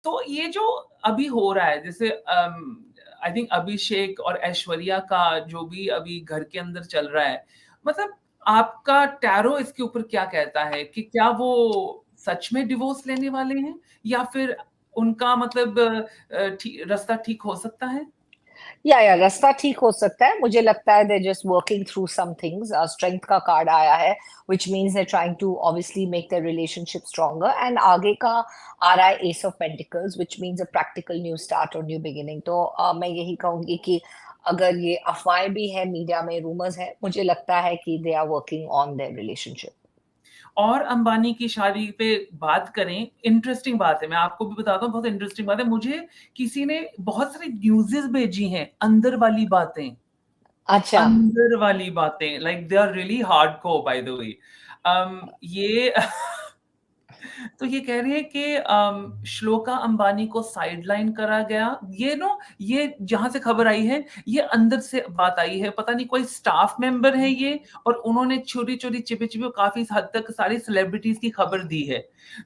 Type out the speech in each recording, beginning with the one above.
तो ये जो अभी हो रहा है, जैसे आई थिंक अभिषेक और ऐश्वर्या का जो भी अभी घर के अंदर चल रहा है, मतलब आपका टैरो इसके ऊपर क्या कहता है कि क्या वो सच में डिवोर्स लेने वाले हैं या फिर उनका मतलब रास्ता ठीक हो सकता है? या रास्ता ठीक हो सकता है। मुझे लगता है they just working through some things. Strength का कार्ड आया है, which means they trying to obviously make their relationship stronger. And आगे का आ रहा है ace of pentacles, which means a practical new start और न्यू बिगिनिंग। तो मैं यही कहूंगी कि अगर ये अफवाहें भी है, मीडिया में रूमर्स है, मुझे लगता है कि they are working on their relationship. और अंबानी की शादी पे बात करें, इंटरेस्टिंग बात है, मैं आपको भी बताता हूँ, बहुत इंटरेस्टिंग बात है। मुझे किसी ने बहुत सारी न्यूज़ेस भेजी हैं, अंदर वाली बातें, अच्छा। अंदर वाली बातें, like they are really hardcore by the way. ये तो ये कह रही है कि श्लोका अंबानी को साइडलाइन करा गया। ये जहां से खबर आई है, ये अंदर से बात आई है, पता नहीं कोई स्टाफ मेंबर है ये, और उन्होंने चोरी चोरी छिपे छिपे काफी हद तक सारी सेलिब्रिटीज की खबर दी है।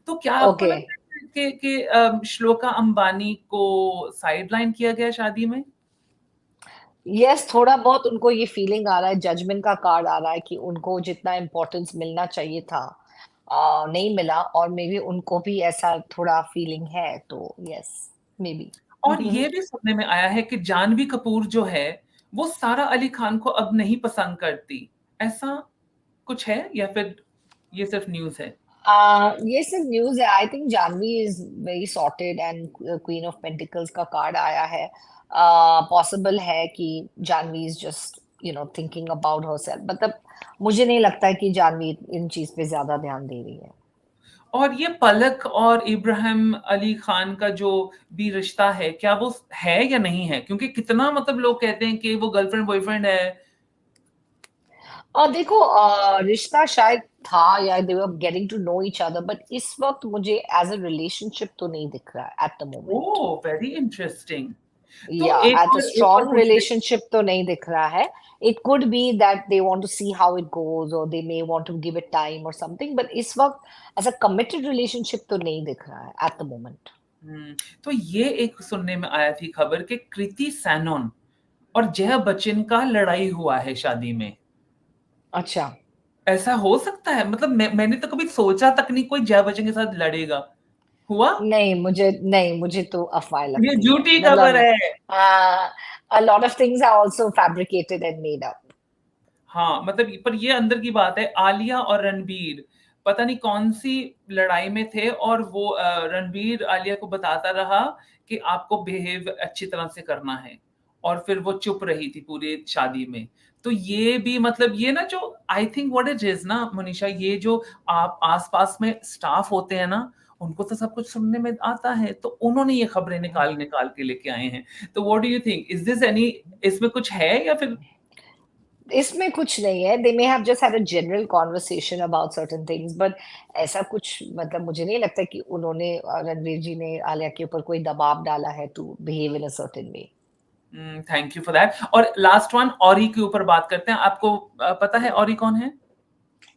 तो क्या आपको ओके। लगता है कि श्लोका अंबानी को साइडलाइन किया गया शादी में? यस, थोड़ा बहुत उनको ये फीलिंग आ रहा है, जजमेंट का कार्ड आ रहा है कि उनको जितना इम्पोर्टेंस मिलना चाहिए था नहीं मिला, और मे बी उनको भी ऐसा थोड़ा फीलिंग है, तो यस, मे बी। और ये भी सुनने में आया है कि जानवी कपूर जो है, वो सारा अली खान को अब नहीं पसंद करती। ऐसा कुछ है या फिर ये सिर्फ न्यूज़ है? ये सिर्फ न्यूज है। I think Janhvi is very sorted, and queen of pentacles का कार्ड आया है। पॉसिबल है कि Janhvi is just thinking about herself. मतलब मुझे नहीं लगता है कि जानवी इन चीज पे ज्यादा ध्यान दे रही है। और ये पलक और इब्राहिम अली खान का जो भी रिश्ता है, क्या वो है या नहीं है? क्योंकि कितना मतलब लोग कहते हैं कि वो गर्लफ्रेंड बॉयफ्रेंड है। और देखो, रिश्ता शायद था, या they were getting to know each other, but इस वक्त मुझे एज अ रिलेशनशिप तो नहीं दिख रहा है at the moment. Oh! Very interesting. तो या एट अ एक और स्ट्रॉन्ग पूछ ले। रिलेशनशिप तो नहीं दिख रहा है। It could be that they want to see how it goes, or they may want to give it time or something, but इस वक्त एज अ कमिटेड रिलेशनशिप तो नहीं दिख रहा है एट द मोमेंट। तो ये एक सुनने में आया थी खबर कि कृति सैनन और जया बच्चन का लड़ाई हुआ है शादी में। अच्छा। ऐसा हो सकता है? मतलब मैंने तो कभी सोचा तक नहीं कोई जया बच्चन के साथ लड़ेगा। हुआ? नहीं, मुझे तो अफवाह ये लगती है, झूठी खबर मतलब है। a lot of things are also fabricated and made up. हाँ, मतलब पर ये अंदर की बात है, आलिया और रणबीर पता नहीं कौन-सी लड़ाई में थे, और वो रणबीर आलिया को बताता रहा कि आपको बिहेव अच्छी तरह से करना है, और फिर वो चुप रही थी पूरी शादी में। तो ये भी मतलब ये ना जो I think what it is ना मनीषा, ये जो आप आस-पास में स्टाफ होते हैं ना, उनको तो सब कुछ सुनने में आता है, तो उन्होंने ये खबरें निकाल-निकाल के लेके आए हैं। तो what do you think? Is this any इसमें कुछ है या फिर इसमें कुछ नहीं है। They may have just had a general conversation about certain things, but ऐसा कुछ, मतलब मुझे नहीं लगता कि उन्होंने, रणवीर जी ने आलिया के ऊपर कोई दबाव डाला है to behave in a certain way. Thank you for that. और लास्ट वन औरी के ऊपर बात करते हैं। आपको पता है औरी कौन है?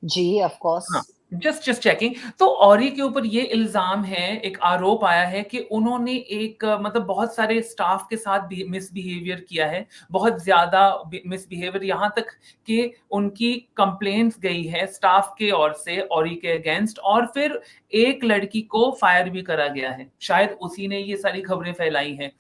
जी, ऑफ कोर्स। हाँ, जस्ट जस्ट चेकिंग। तो औरी के ऊपर ये इल्ज़ाम है, एक आरोप आया है कि उन्होंने एक मतलब बहुत सारे स्टाफ के साथ बि मिसबिहेवियर किया है, बहुत ज़्यादा मिसबिहेवियर, यहाँ तक कि उनकी कंप्लेंट्स गई है स्टाफ की ओर से औरी के अगेंस्ट, और फिर एक लड़की को फायर भी करा गया है। शायद उसी ने ये सारी खबरें फैलाई हैं।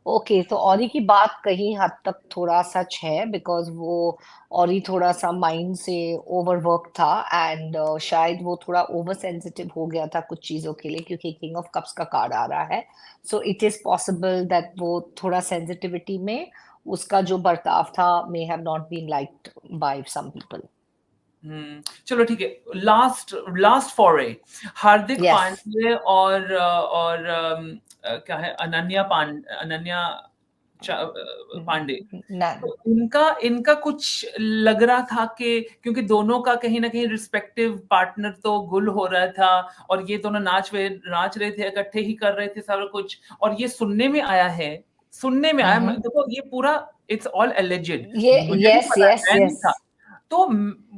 ओके, तो औरी की बात कहीं हद तक थोड़ा सच है, बिकॉज वो औरी थोड़ा सा माइंड से ओवरवर्क था, एंड शायद वो थोड़ा ओवर सेंसिटिव हो गया था कुछ चीजों के लिए, क्योंकि किंग ऑफ कप्स का कार्ड आ रहा है। So it is possible that वो थोड़ा सेंसिटिविटी में उसका जो बर्ताव था may have not been liked by some people. चलो ठीक है। लास्ट लास्ट फॉरे, हार्दिक यस। पांड्ये और क्या है, पांडे। तो इनका इनका कुछ लग रहा था कि क्योंकि दोनों का कहीं ना कहीं रिस्पेक्टिव पार्टनर तो गुल हो रहा था, और ये दोनों नाच रहे थे, इकट्ठे ही कर रहे थे सारा कुछ, और ये सुनने में आया, देखो ये पूरा इट्स ऑल एलिजेड, ये मुझे नहीं यस पता, यस मैं नहीं यस। था। तो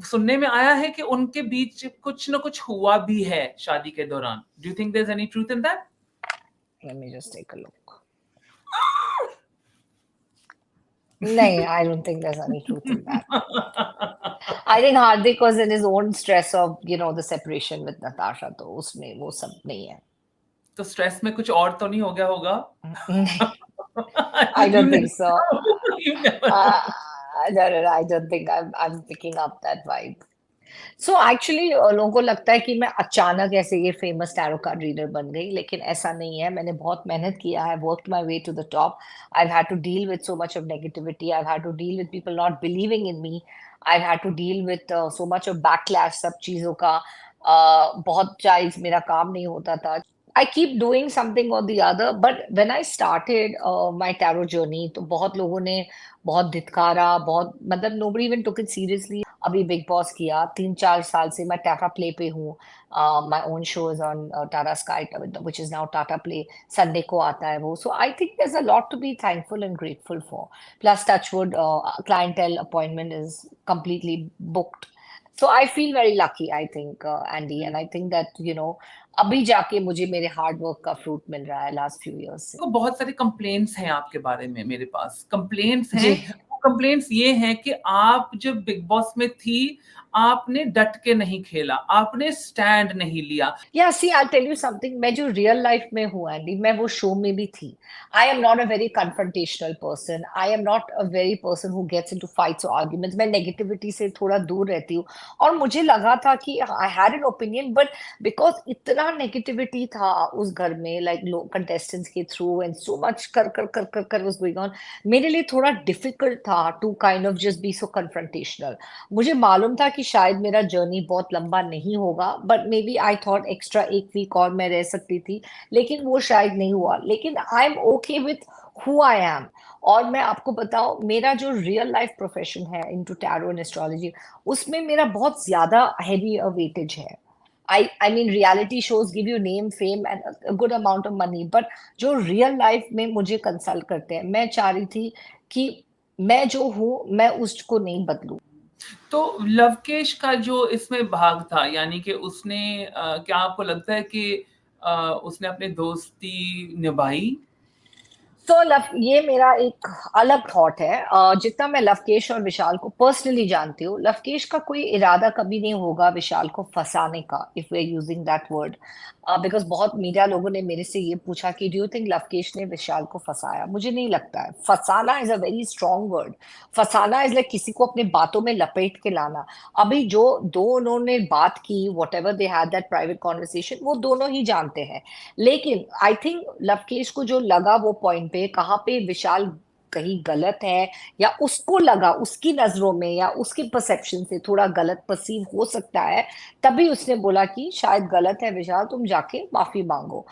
सुनने में आया है कि उनके बीच कुछ ना कुछ हुआ भी है शादी के दौरान। Do you think there is any truth in that? Let me just take a look. नहीं, I don't think there's any truth in that. I think Hardik was in his own stress of, you know, the separation with Natasha, तो उसमें वो सब नहीं है. तो stress में कुछ और तो नहीं हो गया होगा? नहीं, I You don't think never so. know. You never know. No, I don't think I'm picking up that vibe. So actually लोगों को लगता है कि मैं अचानक ऐसे ये फेमस टैरो कार्ड रीडर बन गई, लेकिन ऐसा नहीं है. मैंने बहुत मेहनत किया है, worked my way to the top. I had to deal with so much of negativity, I had to deal with people not believing in me, I had to deal with so much of backlash सब चीजों का. बहुत चाइज मेरा काम नहीं होता था. I keep doing something or the other, but when I started my tarot journey, तो बहुत लोगों ने बहुत धिक्कारा, बहुत मतलब nobody even took it seriously. अभी बिग बॉस किया 3-4 साल से मैं टाटा प्ले पे हूँ. My own show is on Tata Sky, which is now Tata Play. Sunday को आता है वो. So I think there's a lot to be thankful and grateful for. Plus Touchwood clientele appointment is completely booked. So I feel very lucky, I think, Andy, and I think that, you know, अभी जाके मुझे मेरे hard work का fruit मिल रहा है last few years से. तो बहुत सारे कंप्लेंट्स हैं आपके बारे में मेरे पास. कंप्लेंट्स जी. हैं, वो कंप्लेंट्स ये हैं कि आप जब बिग बॉस में थी, आपने डट के नहीं खेला, आपने स्टैंड नहीं लिया. Yeah, see, I'll tell you something. मैं जो रियल लाइफ में हूँ, एंडी, मैं वो शो में भी थी. I am not a very confrontational person. I am not a very person who gets into fights और आर्ग्यूमेंट्स. मैं नेगेटिविटी से थोड़ा दूर रहती हूँ. और मुझे लगा था कि I had an opinion, but because इतना नेगेटिविटी था उस घर में, लाइक कंटेस्टेंट्स के थ्रू एंड सो मच कर वाज गोइंग ऑन, मेरे लिए थोड़ा डिफिकल्ट था to kind of just be so confrontational. मुझे मालूम था कि शायद मेरा जर्नी बहुत लंबा नहीं होगा, but maybe I thought extra 1 week और मैं रह सकती थी, लेकिन वो शायद नहीं हुआ. लेकिन I am okay with who I am. और मैं आपको बताऊं, मेरा जो रियल लाइफ प्रोफेशन है इनटू टैरो एंड एस्ट्रोलॉजी, उसमें मेरा बहुत ज्यादा हैवी वेटेज है. I mean, reality shows give you name, fame and a good amount of money, but जो रियल लाइफ में मुझे कंसल्ट करते हैं, मैं चाह रही थी कि मैं जो हूँ मैं उसको नहीं बदलूं. तो लवकेश का जो इसमें भाग था, यानी कि उसने क्या आपको लगता है कि उसने अपनी दोस्ती निभाई? तो ये मेरा एक अलग थॉट है. जितना मैं लवकेश और विशाल को पर्सनली जानती हूँ, लवकेश का कोई इरादा कभी नहीं होगा विशाल को फंसाने का, if we are using that word. Because बहुत मीडिया लोगों ने मेरे से ये पूछा कि डू यू थिंक लवकेश ने विशाल को फंसाया. मुझे नहीं लगता है. फंसाना is a very strong word. फंसाना इज लाइक किसी को अपने बातों में लपेट के लाना. अभी जो दो उन्होंने बात की, what ever they had that private conversation, वो दोनों ही जानते हैं. लेकिन आई थिंक लवकेश को जो लगा वो पॉइंट पे, कहाँ पे विशाल कहीं गलत है, या उसको लगा उसकी नजरों में या उसके परसेप्शन से थोड़ा गलत परसीव हो सकता है, तभी उसने बोला कि शायद गलत है विशाल, तुम जाके माफी मांगो.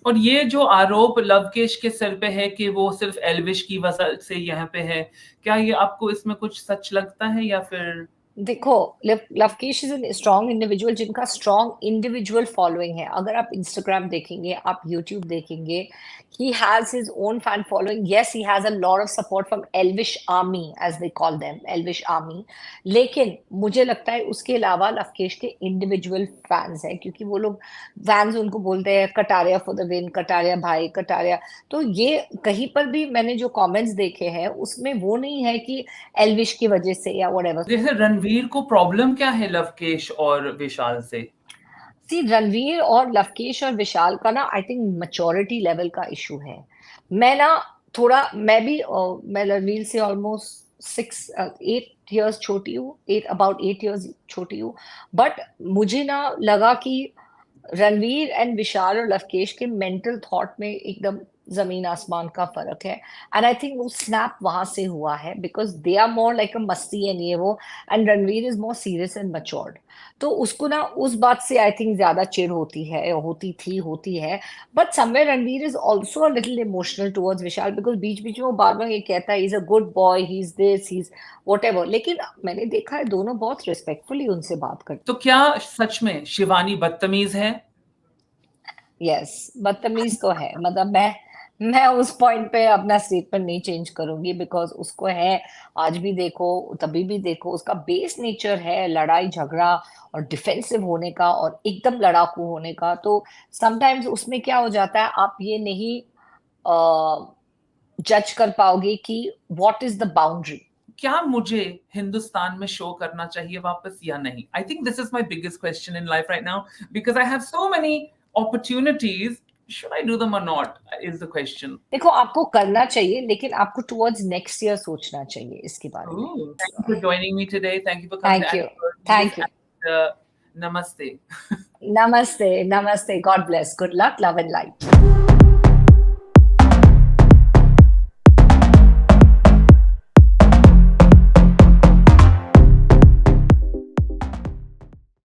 और ये जो आरोप लवकेश के सिर पे है कि वो सिर्फ एल्विश की वजह से यहाँ पे है, क्या ये आपको इसमें कुछ सच लगता है या फिर? देखो, Lavkesh is an strong individual जिनका स्ट्रॉन्ग इंडिविजुअल फॉलोइंग है. अगर आप इंस्टाग्राम देखेंगे, आप यूट्यूब देखेंगे, he has his own fan following. Yes, he has a lot of support from Elvish Army, as they call them, Elvish Army. लेकिन मुझे लगता है उसके अलावा लवकेश के इंडिविजुअल फैंस हैं, क्योंकि वो लोग फैंस उनको बोलते हैं Kataria for the win, Kataria भाई, कटारिया. तो ये कहीं पर भी मैंने जो कमेंट्स देखे हैं उसमें वो नहीं है कि एल्विश की वजह से या व्हाटएवर. जैसे रणवीर को प्रॉब्लम क्या है लवकेश और विशाल से? सी, रणवीर और लवकेश और विशाल का ना, आई थिंक मैच्योरिटी लेवल का इशू है. मैं ना थोड़ा, मैं रणवीर से ऑलमोस्ट 6-8 years छोटी हूँ, अबाउट 8 years छोटी हूँ. बट मुझे ना लगा कि रणवीर एंड विशाल और लवकेश के मेंटल थॉट में एकदम जमीन आसमान का फर्क है. एंड आई थिंक वो स्नैप वहां से हुआ है, because they are more like a मस्ती एंड ये वो, and Ranveer is more serious and matured. तो उसको ना उस बात से आई थिंक ज्यादा चिढ़ होती है. But somewhere Ranveer is also a little emotional towards Vishal, because बीच बीच में वो बार बार ये कहता है he is a good boy, he is this, he is whatever. लेकिन मैंने देखा है दोनों बहुत रिस्पेक्टफुली उनसे बात करते. तो क्या सच में शिवानी बदतमीज है? यस, बदतमीज तो है. मतलब मैं उस पॉइंट पे अपना स्टेटमेंट नहीं चेंज करूंगी, बिकॉज उसको है, आज भी देखो तभी भी देखो, उसका बेस नेचर है लड़ाई झगड़ा और डिफेंसिव होने का और एकदम लड़ाकू होने का। तो समटाइम्स उसमें क्या हो जाता है, आप ये नहीं जज कर पाओगे कि व्हाट इज द बाउंड्री। क्या मुझे हिंदुस्तान में शो करना चाहिए वापस या नहीं? I think this is my biggest question in life right now, because I have so many opportunities, should I do them or not is the question. देखो आपको करना चाहिए, लेकिन आपको टुवर्ड्स नेक्स्ट ईयर सोचना चाहिए इसके बारे में। Oh, thank you for joining me today. Thank you for coming to thank you. Animal News thank you. and namaste. नमस्ते। नमस्ते। God bless. Good luck. Love and light.